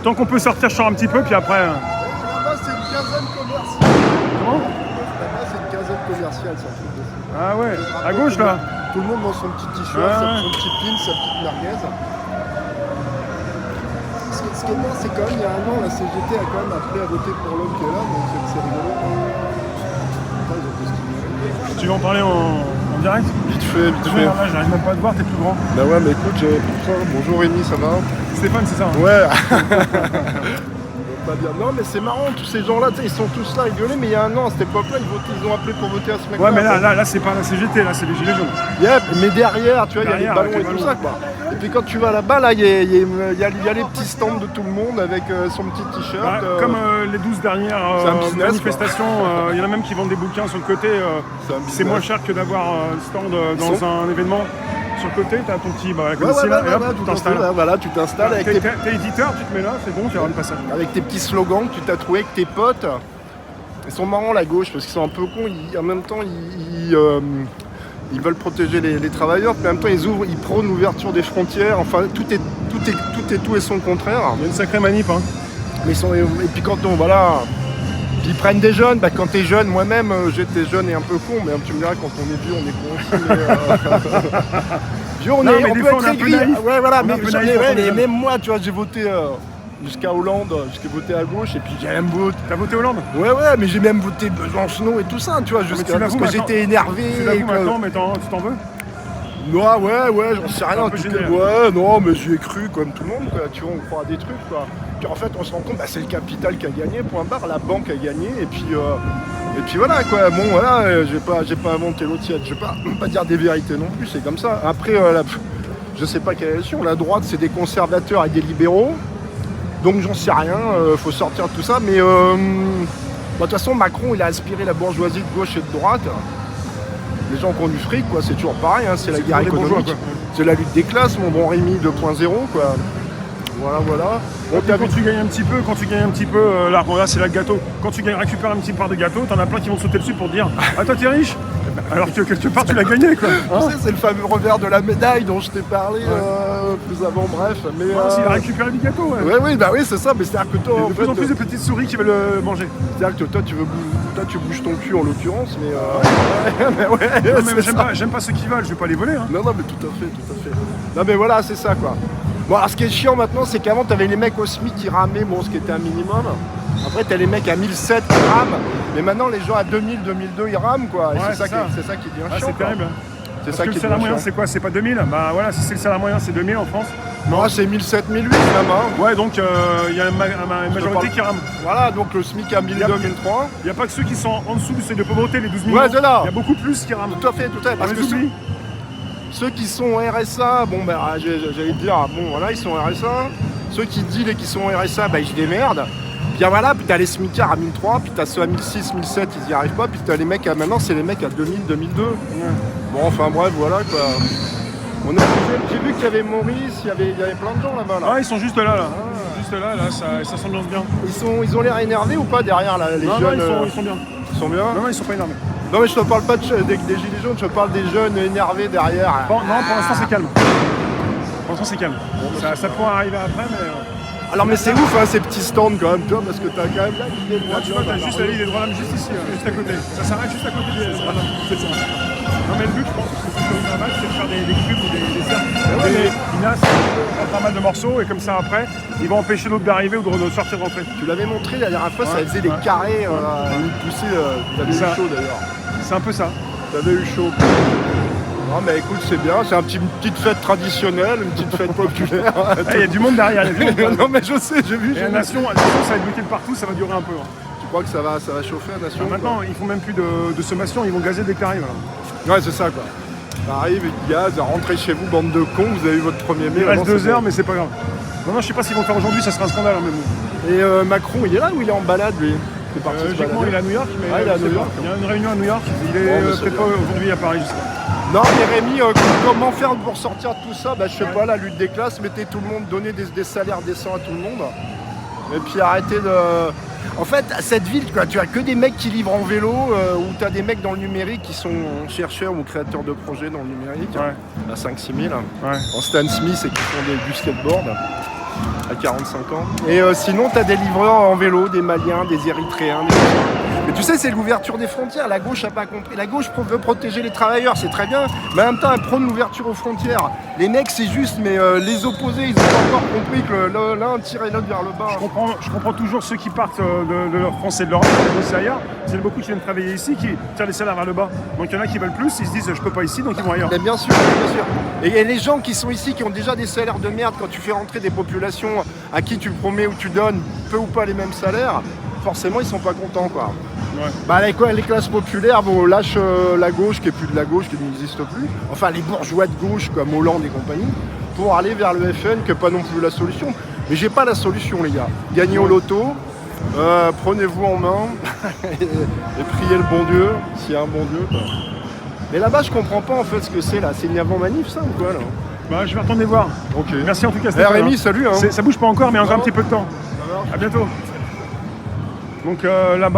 Tant qu'on peut sortir, je sors un petit peu, puis après... Là-bas, c'est une quinzaine commerciale. Comment? Là-bas, c'est une quinzaine commerciale, ça. Ah ouais, à gauche là. Tout le monde dans son petit t-shirt, son petit pin, sa petite merguez. Ce qui est bien, c'est quand même, il y a un an, la CGT a quand même appelé à voter pour l'homme qui est là, donc c'est rigolo. Après, ils ont fait ce qu'ils veulent. Tu veux en parler en direct? Vite fait, vite fait. Là, j'arrive même pas à te voir, t'es plus grand. Bah ouais, mais écoute, bonjour Rémi, ça va? Stéphane, c'est ça hein? Ouais. Pas bien. Non, mais c'est marrant, tous ces gens-là, ils sont tous là, ils gueulaient, mais il y a un an, à cette époque-là, ils ont appelé pour voter à ce mec-là. Ouais, mais là c'est pas la CGT, là, c'est les Gilets jaunes. Yep, mais derrière, tu vois, il y a les ballons et tout ballons. ça, quoi. Et puis quand tu vas là-bas, là, il y a les petits stands de tout le monde avec son petit t-shirt. Bah, comme les 12 dernières manifestations, il y en a même qui vendent des bouquins sur le côté. C'est moins cher que d'avoir un stand dans un événement. Sur le côté, t'as ton petit comme ici, là, et hop, tu t'installes. Voilà, tu t'installes avec tes... T'es éditeur, tu te mets là, c'est bon, tu auras le passage. Avec tes petits slogans que tu t'as trouvé avec tes potes. Ils sont marrants la gauche parce qu'ils sont un peu cons. En même temps, ils veulent protéger les travailleurs, mais en même temps, ils prônent l'ouverture des frontières. Enfin, tout et son contraire. Il y a une sacrée manip, hein. Mais et puis quand ils prennent des jeunes, quand t'es jeune, moi-même j'étais jeune et un peu con, mais tu me diras quand on est vieux on est con aussi. Vieux, on peut être aigri. Ouais voilà, mais même moi tu vois j'ai voté jusqu'à Hollande, j'ai voté à gauche et puis j'ai même voté. T'as voté Hollande? Ouais mais j'ai même voté Besancenot et tout ça, tu vois, parce que j'étais énervé. Tu l'avoues maintenant, mais tu t'en veux? Non, ouais, j'en sais rien. Ouais, non, mais j'y ai cru comme tout le monde, quoi. Tu vois, on croit à des trucs, quoi. Puis en fait, on se rend compte, c'est le capital qui a gagné, point barre, la banque a gagné, et puis voilà, quoi. Bon, voilà, j'ai pas inventé l'autre siècle. Je vais pas dire des vérités non plus, c'est comme ça. Après, je sais pas quelle élection, la droite, c'est des conservateurs et des libéraux, donc j'en sais rien, faut sortir de tout ça, mais de toute façon, Macron, il a aspiré la bourgeoisie de gauche et de droite. Les gens qui ont du fric, quoi, c'est toujours pareil, hein, c'est la guerre économique, c'est la lutte des classes, mon bon Rémi 2.0, quoi. Voilà. Bon, quand tu gagnes un petit peu, là c'est là le gâteau. Quand tu récupères un petit part de gâteau, t'en as plein qui vont te sauter dessus pour te dire ah toi t'es riche. Alors que quelque part tu l'as gagné quoi. Hein, tu sais, c'est le fameux revers de la médaille dont je t'ai parlé plus avant, bref. Mais il a récupéré du gâteau. Oui, c'est ça, mais c'est-à-dire que toi. De plus en plus de petites souris qui veulent manger. C'est-à-dire que toi tu bouges ton cul en l'occurrence, mais. J'aime pas ceux qui valent, je vais pas les voler. Hein. Non, mais tout à fait. Non, mais voilà, c'est ça quoi. Bon, alors ce qui est chiant maintenant, c'est qu'avant t'avais les mecs au SMIC qui ramaient, ce qui était un minimum. Après, t'as les mecs à 1007 qui rament, mais maintenant les gens à 2000, 2002 ils rament quoi. Et c'est ça qui devient chiant. C'est terrible. C'est Parce ça que qui le salaire moyen c'est quoi? C'est pas 2000? Bah voilà, si c'est le salaire moyen c'est 2000 en France. Non, c'est 1007, 1008 même. Hein. Ouais, donc il y a une majorité qui rame. Voilà, donc le SMIC à 1002, 1003. Il n'y a pas que ceux qui sont en dessous du seuil de pauvreté, les 12 millions. Ouais, c'est là. Il y a beaucoup plus qui rament. Tout à fait. Parce que ceux qui sont au RSA, j'allais te dire, voilà, ils sont au RSA. Ceux qui dealent et qui sont au RSA, ils se démerdent. Puis voilà, puis t'as les smicards à 1003, puis t'as ceux à 1006, 1007, ils y arrivent pas, puis t'as les mecs maintenant, c'est les mecs à 2000, 2002. Ouais. Bon, enfin bref, voilà quoi. J'ai vu qu'il y avait Maurice, il y avait plein de gens là-bas. Là. Ah, ils sont juste là. Juste là, ça s'ambiance bien. Ils ont l'air énervés ou pas derrière là, les jeunes? Non, ils sont bien. Ils sont bien? Non, ils sont pas énervés. Non, mais je te parle pas des gilets jaunes, je te parle des jeunes énervés derrière. Bon, non, pour l'instant c'est calme. Ça pourra arriver après, mais. Alors, mais c'est ouf, hein, ces petits stands quand même, tu vois, parce que t'as quand même là l'idée de droit. Tu vois, t'as juste la ligne des droits de l'homme juste ici, juste à côté. Ça s'arrête juste à côté des droits de l'homme. C'est ça. Non, mais le but, je pense, c'est de faire des cubes ou des cercles. Ils nassent pas mal de morceaux, et comme ça, après, ils vont empêcher l'autre d'arriver ou de sortir, de rentrer. Tu l'avais montré la dernière fois, ça faisait des carrés, une poussée. T'avais eu chaud d'ailleurs. C'est un peu ça. T'avais eu chaud. Non mais écoute, c'est bien, c'est une petite fête traditionnelle, une petite fête populaire. Il y a du monde derrière, Non mais je sais, j'ai vu. Et la Nation, ça va être bloqué de partout, ça va durer un peu. Tu crois que ça va chauffer la Nation? Maintenant, ils font même plus de sommation, ils vont gazer dès qu'ils arrivent. Ouais, c'est ça quoi. Ça arrive, ils gazent, rentrez chez vous, bande de cons, vous avez eu votre 1er mai. Il reste 2 heures, mais c'est pas grave. Non, je sais pas s'ils vont faire aujourd'hui, ça sera un scandale même. Et Macron, il est là ou il est en balade lui? Logiquement, il est à New York, mais il est à New York. Il y a une réunion à New York, il est peut-être pas aujourd'hui à Paris, je sais pas. Non mais Rémi, comment faire pour sortir de tout ça? Je sais pas, la lutte des classes, mettez tout le monde, donnez des salaires décents à tout le monde. Et puis arrêtez de... En fait, cette ville, quoi, tu as que des mecs qui livrent en vélo, ou tu as des mecs dans le numérique qui sont chercheurs ou créateurs de projets dans le numérique, à 5-6 000, en Stan Smith et qui font du skateboard. à 45 ans. Et sinon, tu as des livreurs en vélo, des Maliens, des Érythréens, des... Mais tu sais, c'est l'ouverture des frontières. La gauche n'a pas compris. La gauche veut protéger les travailleurs, c'est très bien. Mais en même temps, elle prône l'ouverture aux frontières. Les mecs, c'est juste, mais les opposés, ils n'ont pas encore compris que l'un tirait l'autre vers le bas. Je comprends toujours ceux qui partent de leur France et de l'Europe, de bosser ailleurs. C'est beaucoup qui viennent travailler ici, qui tirent les salaires vers le bas. Donc il y en a qui veulent plus, ils se disent je peux pas ici, donc ils vont ailleurs. Mais bien sûr, bien sûr. Et les gens qui sont ici, qui ont déjà des salaires de merde, quand tu fais rentrer des populations à qui tu promets ou tu donnes peu ou pas les mêmes salaires, forcément ils sont pas contents, quoi. Ouais. Bah les classes populaires lâchent la gauche qui est plus de la gauche, qui n'existe plus, enfin les bourgeois de gauche comme Hollande et compagnie, pour aller vers le FN, qui n'est pas non plus la solution. Mais j'ai pas la solution, les gars. Gagnez au loto, prenez-vous en main et priez le bon Dieu, s'il y a un bon Dieu, quoi. Mais là-bas je comprends pas en fait ce que c'est là, c'est une avant-manif ça ou quoi là? Bah, je vais retourner voir. Ok. Merci en tout cas Stéphane. Rémi, salut hein. Ça bouge pas encore mais encore un petit peu de temps. À bientôt. Donc là-bas.